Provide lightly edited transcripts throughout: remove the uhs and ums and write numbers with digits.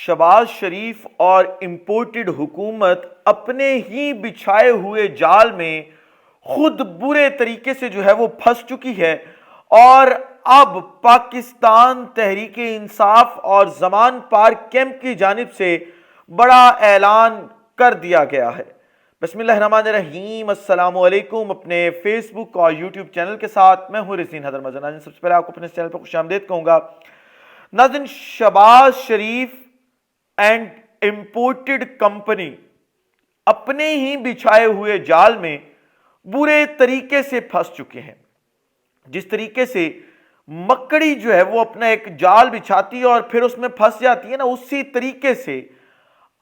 शहबाज शरीफ और इम्पोर्टेड हुकूमत अपने ही बिछाए हुए जाल में खुद बुरे तरीके से जो है वो फंस चुकी है और अब पाकिस्तान तहरीक इंसाफ और जमान पार्क कैंप की जानिब से बड़ा ऐलान कर दिया गया है। बिस्मिल्लाहिर्रहमानिर्रहीम, अस्सलाम वालेकुम। अपने फेसबुक और यूट्यूब चैनल के साथ मैं हूँ रसीन हैदर मजन। सबसे पहले आपको अपने चैनल पर खुशामदीद कहूँगा। नाज़रीन, शहबाज शरीफ एंड इंपोर्टेड कंपनी अपने ही बिछाए हुए जाल में बुरे तरीके से फंस चुके हैं। जिस तरीके से मकड़ी जो है वो अपना एक जाल बिछाती है और फिर उसमें फंस जाती है ना, उसी तरीके से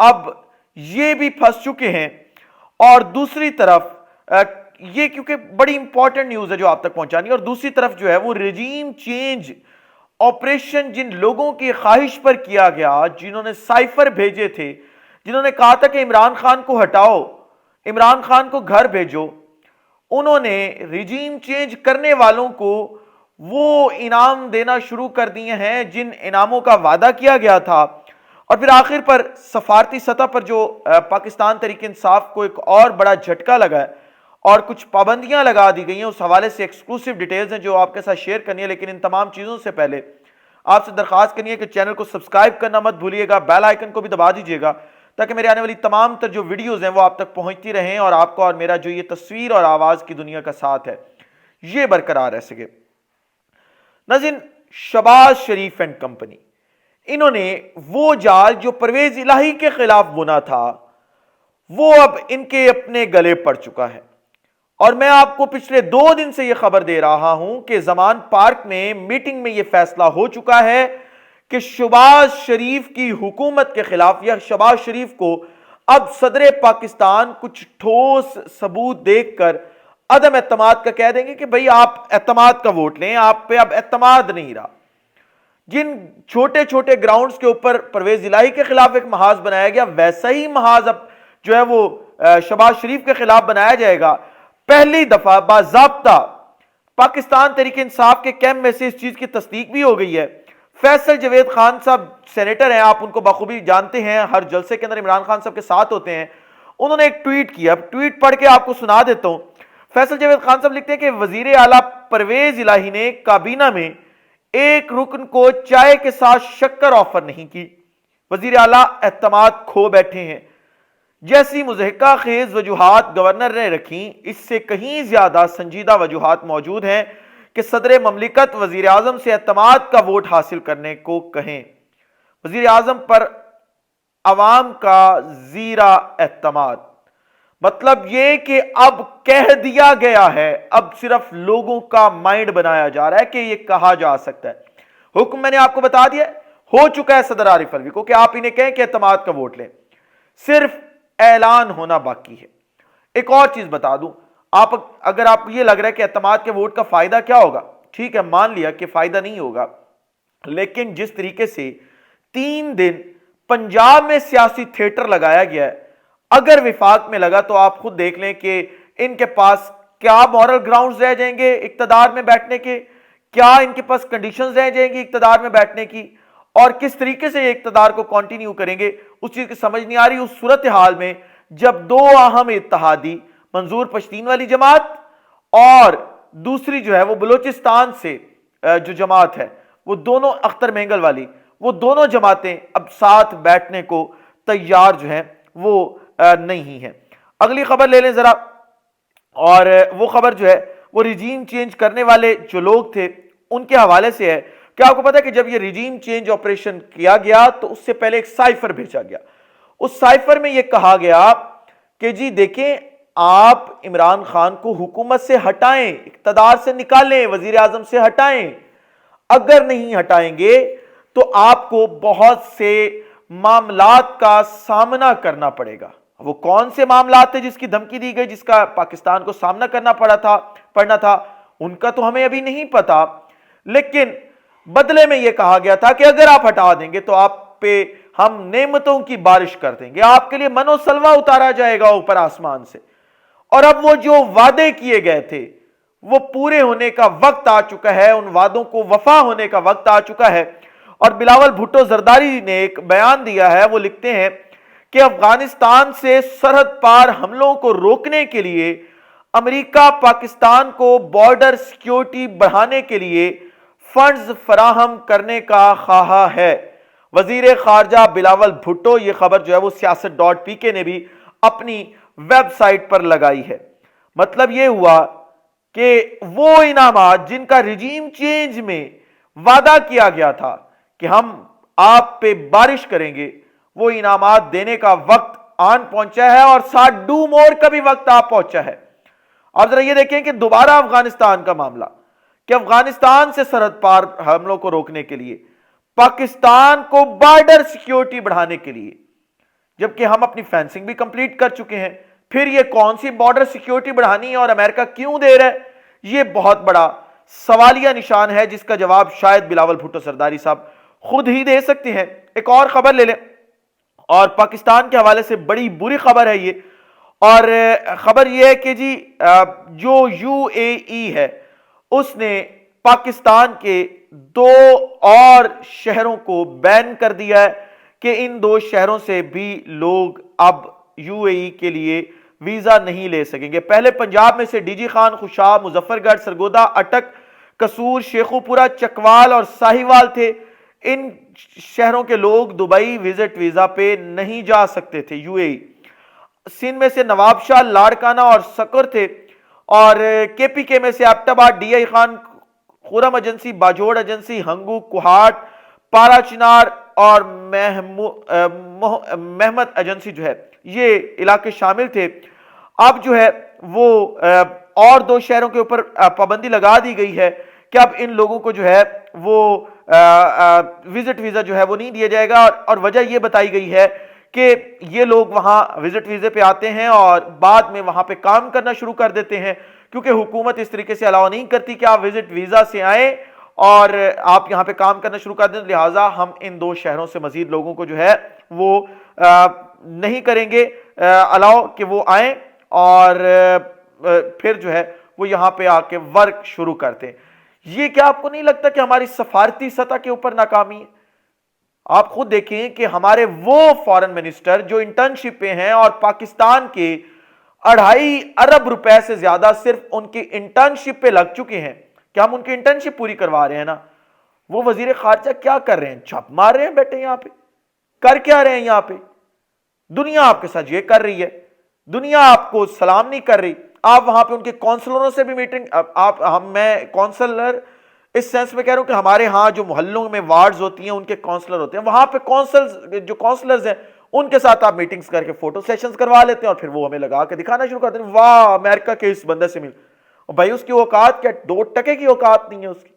अब ये भी फंस चुके हैं। और दूसरी तरफ ये क्योंकि बड़ी इंपॉर्टेंट न्यूज है जो आप तक पहुंचानी है, और दूसरी तरफ जो है वो रेजीम चेंज ऑपरेशन जिन लोगों की ख्वाहिश पर किया गया, जिन्होंने साइफर भेजे थे, जिन्होंने कहा था कि इमरान खान को हटाओ, इमरान खान को घर भेजो, उन्होंने रिजीम चेंज करने वालों को वो इनाम देना शुरू कर दिए हैं जिन इनामों का वादा किया गया था। और फिर आखिर पर सफारती सतह पर जो पाकिस्तान तहरीक इंसाफ को एक और बड़ा झटका लगा है और कुछ पाबंदियां लगा दी गई हैं, उस हवाले से एक्सक्लूसिव डिटेल्स हैं जो आपके साथ शेयर करनी है। लेकिन इन तमाम चीज़ों से पहले आपसे दरख्वास्त करनी है कि चैनल को सब्सक्राइब करना मत भूलिएगा, बेल आइकन को भी दबा दीजिएगा ताकि मेरे आने वाली तमाम तर जो वीडियोज़ हैं वो आप तक पहुंचती रहें और आपको और मेरा जो ये तस्वीर और आवाज़ की दुनिया का साथ है ये बरकरार रह सके। नाज़रीन, शहबाज शरीफ एंड कंपनी, इन्होंने वो जाल जो परवेज इलाही के खिलाफ बुना था वो अब इनके अपने गले पड़ चुका है। और मैं आपको पिछले 2 दिन से यह खबर दे रहा हूं कि जमान पार्क में मीटिंग में यह फैसला हो चुका है कि शहबाज शरीफ की हुकूमत के खिलाफ या शहबाज शरीफ को अब सदर पाकिस्तान कुछ ठोस सबूत देखकर अदम एतमाद का कह देंगे कि भाई आप एतमाद का वोट लें, आप पे अब एतमाद नहीं रहा। जिन छोटे छोटे ग्राउंड्स के ऊपर परवेज इलाही के खिलाफ एक महाज बनाया गया, वैसा ही महाज अब जो है वो शहबाज शरीफ के खिलाफ बनाया जाएगा। पहली दफा बाज़ाब्ता पाकिस्तान तहरीक इंसाफ के कैंप में से इस चीज की तस्दीक भी हो गई है। फैसल जवेद खान साहब सेनेटर हैं, आप उनको बखूबी जानते हैं, हर जलसे के अंदर इमरान खान साहब के साथ होते हैं। उन्होंने एक ट्वीट किया, ट्वीट पढ़ के आपको सुना देता हूं। फैसल जवेद खान साहब लिखते हैं कि वजीर आला परवेज इलाही ने काबीना में एक रुकन को चाय के साथ शक्कर ऑफर नहीं की। वजीर आला एतमाद खो बैठे हैं। जैसी मुज़हिका खेज वजूहात गवर्नर ने रखी, इससे कहीं ज्यादा संजीदा वजूहात मौजूद हैं कि सदर ममलिकत वजीर आजम से एतमाद का वोट हासिल करने को कहें। वजीर आजम पर अवाम का जीरा एतमाद, मतलब ये कि अब कह दिया गया है, अब सिर्फ लोगों का माइंड बनाया जा रहा है कि ये कहा जा सकता है। हुक्म मैंने आपको बता दिया, हो चुका है सदर आरिफ अलवी को कि आप इन्हें कहें कि एतमाद का वोट लें, सिर्फ ऐलान होना बाकी है। एक और चीज बता दूं, आप अगर आपको ये लग रहा है कि एतमाद के वोट का फायदा क्या होगा, ठीक है, मान लिया कि फायदा नहीं होगा, लेकिन जिस तरीके से 3 दिन पंजाब में सियासी थिएटर लगाया गया है, अगर विफाक में लगा तो आप खुद देख लें कि इनके पास क्या मॉरल ग्राउंड्स रह जाएंगे इक्तदार में बैठने के, क्या इनके पास कंडीशंस रह जाएंगी इक्तदार में बैठने की, और किस तरीके से इक्तदार को कंटिन्यू करेंगे, उस चीज की समझ नहीं आ रही। उस सूरत हाल में जब 2 अहम इत्तेहादी, मंजूर पश्तीन वाली जमात और दूसरी जो है वो बलोचिस्तान से जो जमात है, वो दोनों अख्तर मेंगल वाली, वो दोनों जमातें अब साथ बैठने को तैयार जो है वो नहीं है। अगली खबर ले लें जरा, और वो खबर जो है वो रिजीम चेंज करने वाले जो लोग थे उनके हवाले से है। क्या आपको पता है कि जब ये रिजीम चेंज ऑपरेशन किया गया तो उससे पहले एक साइफर भेजा गया। उस साइफर में यह कहा गया कि जी देखें, आप इमरान खान को हुकूमत से हटाएं, इक्तदार से निकालें, वजीर आजम से हटाएं। अगर नहीं हटाएंगे तो आपको बहुत से मामलात का सामना करना पड़ेगा। वो कौन से मामलात थे जिसकी धमकी दी गई, जिसका पाकिस्तान को सामना करना पड़ना था, उनका तो हमें अभी नहीं पता, लेकिन बदले में यह कहा गया था कि अगर आप हटा देंगे तो आप पे हम नेमतों की बारिश कर देंगे, आपके लिए मनो सलवा उतारा जाएगा ऊपर आसमान से। और अब वो जो वादे किए गए थे वो पूरे होने का वक्त आ चुका है, उन वादों को वफा होने का वक्त आ चुका है। اور بلاول بھٹو زرداری نے ایک بیان دیا ہے، وہ لکھتے ہیں کہ افغانستان سے سرحد پار حملوں کو روکنے کے لیے امریکہ پاکستان کو بارڈر سیکیورٹی بڑھانے کے لیے فنڈز فراہم کرنے کا خواہاں ہے۔ وزیر خارجہ بلاول بھٹو، یہ خبر جو ہے وہ سیاست.pk نے بھی اپنی ویب سائٹ پر لگائی ہے۔ مطلب یہ ہوا کہ وہ انعامات جن کا رجیم چینج میں وعدہ کیا گیا تھا کہ ہم آپ پہ بارش کریں گے، وہ انعامات دینے کا وقت آن پہنچا ہے، اور ساتھ ڈو مور کا بھی وقت آ پہنچا ہے۔ اب ذرا یہ دیکھیں کہ دوبارہ افغانستان کا معاملہ، کہ افغانستان سے سرحد پار حملوں کو روکنے کے لیے، پاکستان کو بارڈر سیکیورٹی بڑھانے کے لیے، جبکہ ہم اپنی فینسنگ بھی کمپلیٹ کر چکے ہیں، پھر یہ کون سی بارڈر سیکیورٹی بڑھانی ہے اور امریکہ کیوں دے رہا ہے؟ یہ بہت بڑا سوالیہ نشان ہے جس کا جواب شاید بلاول بھٹو زرداری صاحب خود ہی دے سکتے ہیں۔ ایک اور خبر لے لیں، اور پاکستان کے حوالے سے بڑی بری خبر ہے یہ، اور خبر یہ ہے کہ جی جو UAE ہے اس نے پاکستان کے 2 اور شہروں کو بین کر دیا ہے کہ ان 2 شہروں سے بھی لوگ اب UAE کے لیے ویزا نہیں لے سکیں گے۔ پہلے پنجاب میں سے DG خان، خوشاب، مظفر گڑھ، سرگودا، اٹک، قصور، شیخوپورہ، چکوال اور ساہیوال تھے۔ ان شہروں کے لوگ دبئی وزٹ ویزا پہ نہیں جا سکتے تھے UAE۔ سندھ میں سے نواب شاہ، لاڑکانہ اور سکر تھے، اور KPK میں سے ایبٹ آباد، DI خان، خورم ایجنسی، باجوڑ ایجنسی، ہنگو، کوہاٹ، پارا چنار اور محمد ایجنسی جو ہے یہ علاقے شامل تھے۔ اب جو ہے وہ اور 2 شہروں کے اوپر پابندی لگا دی گئی ہے کہ اب ان لوگوں کو جو ہے وہ وزٹ ویزا جو ہے وہ نہیں دیا جائے گا، اور وجہ یہ بتائی گئی ہے کہ یہ لوگ وہاں وزٹ ویزے پہ آتے ہیں اور بعد میں وہاں پہ کام کرنا شروع کر دیتے ہیں، کیونکہ حکومت اس طریقے سے الاؤ نہیں کرتی کہ آپ وزٹ ویزا سے آئیں اور آپ یہاں پہ کام کرنا شروع کر دیں، لہٰذا ہم ان 2 شہروں سے مزید لوگوں کو جو ہے وہ نہیں کریں گے الاؤ کہ وہ آئیں اور پھر جو ہے وہ یہاں پہ آ کے ورک شروع کرتے ہیں۔ یہ کیا آپ کو نہیں لگتا کہ ہماری سفارتی سطح کے اوپر ناکامی ہے؟ آپ خود دیکھیں کہ ہمارے وہ فارن منسٹر جو انٹرنشپ پہ ہیں اور پاکستان کے 2.5 ارب روپے سے زیادہ صرف ان کی انٹرنشپ پہ لگ چکے ہیں کہ ہم ان کی انٹرنشپ پوری کروا رہے ہیں نا، وہ وزیر خارجہ کیا کر رہے ہیں؟ چھپ مار رہے ہیں بیٹھے یہاں پہ، کر کیا رہے ہیں یہاں پہ؟ دنیا آپ کے ساتھ یہ کر رہی ہے، دنیا آپ کو سلام نہیں کر رہی۔ آپ وہاں پہ ان کے کونسلروں سے بھی میٹنگ، میں کونسلر اس سینس میں کہہ رہا ہوں کہ ہمارے ہاں جو محلوں میں وارڈز ہوتی ہیں ان کے کونسلر ہوتے ہیں، وہاں پہ کونسلرز ہیں ان کے ساتھ آپ میٹنگز کر کے فوٹو سیشنز کروا لیتے ہیں، اور پھر وہ ہمیں لگا کے دکھانا شروع کرتے ہیں، واہ امریکہ کے اس بندے سے مل، اور بھائی اس کی اوقات کیا؟ 2 ٹکے کی اوقات نہیں ہے اس کی،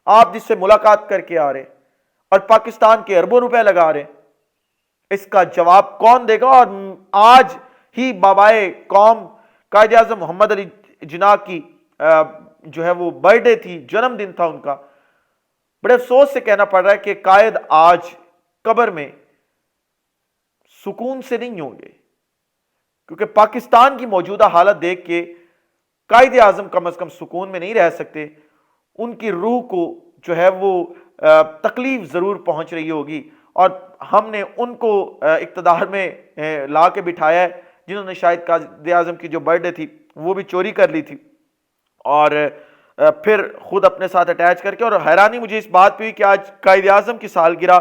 آپ جس سے ملاقات کر کے آ رہے ہیں اور پاکستان کے اربوں روپے لگا رہے ہیں، اس کا جواب کون دے گا؟ اور آج ہی بابائے قوم قائد اعظم محمد علی جناح کی جو ہے وہ برتھ ڈے تھی، جنم دن تھا ان کا۔ بڑے افسوس سے کہنا پڑ رہا ہے کہ قائد آج قبر میں سکون سے نہیں ہوں گے، کیونکہ پاکستان کی موجودہ حالت دیکھ کے قائد اعظم کم از کم سکون میں نہیں رہ سکتے، ان کی روح کو جو ہے وہ تکلیف ضرور پہنچ رہی ہوگی، اور ہم نے ان کو اقتدار میں لا کے بٹھایا ہے جنہوں نے شاید قائد اعظم کی جو برتھ ڈے تھی وہ بھی چوری کر لی تھی، اور پھر خود اپنے ساتھ اٹیچ کر کے۔ اور حیرانی مجھے اس بات پہ ہوئی کہ آج قائد اعظم کی سالگرہ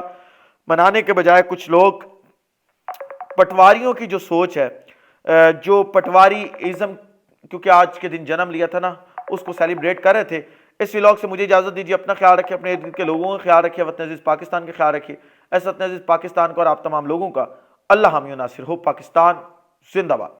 منانے کے بجائے کچھ لوگ پٹواریوں کی جو سوچ ہے، جو پٹواری ازم، کیونکہ آج کے دن جنم لیا تھا نا، اس کو سیلیبریٹ کر رہے تھے۔ اس ولاگ سے مجھے اجازت دیجیے، اپنا خیال رکھیں، اپنے ارد گرد کے لوگوں کا خیال رکھیں، وطن عزیز پاکستان کا خیال رکھیں۔ ایسا وطن عزیز پاکستان کو اور آپ تمام لوگوں کا اللہ حامی و ناصر ہو۔ پاکستان زندہ باد۔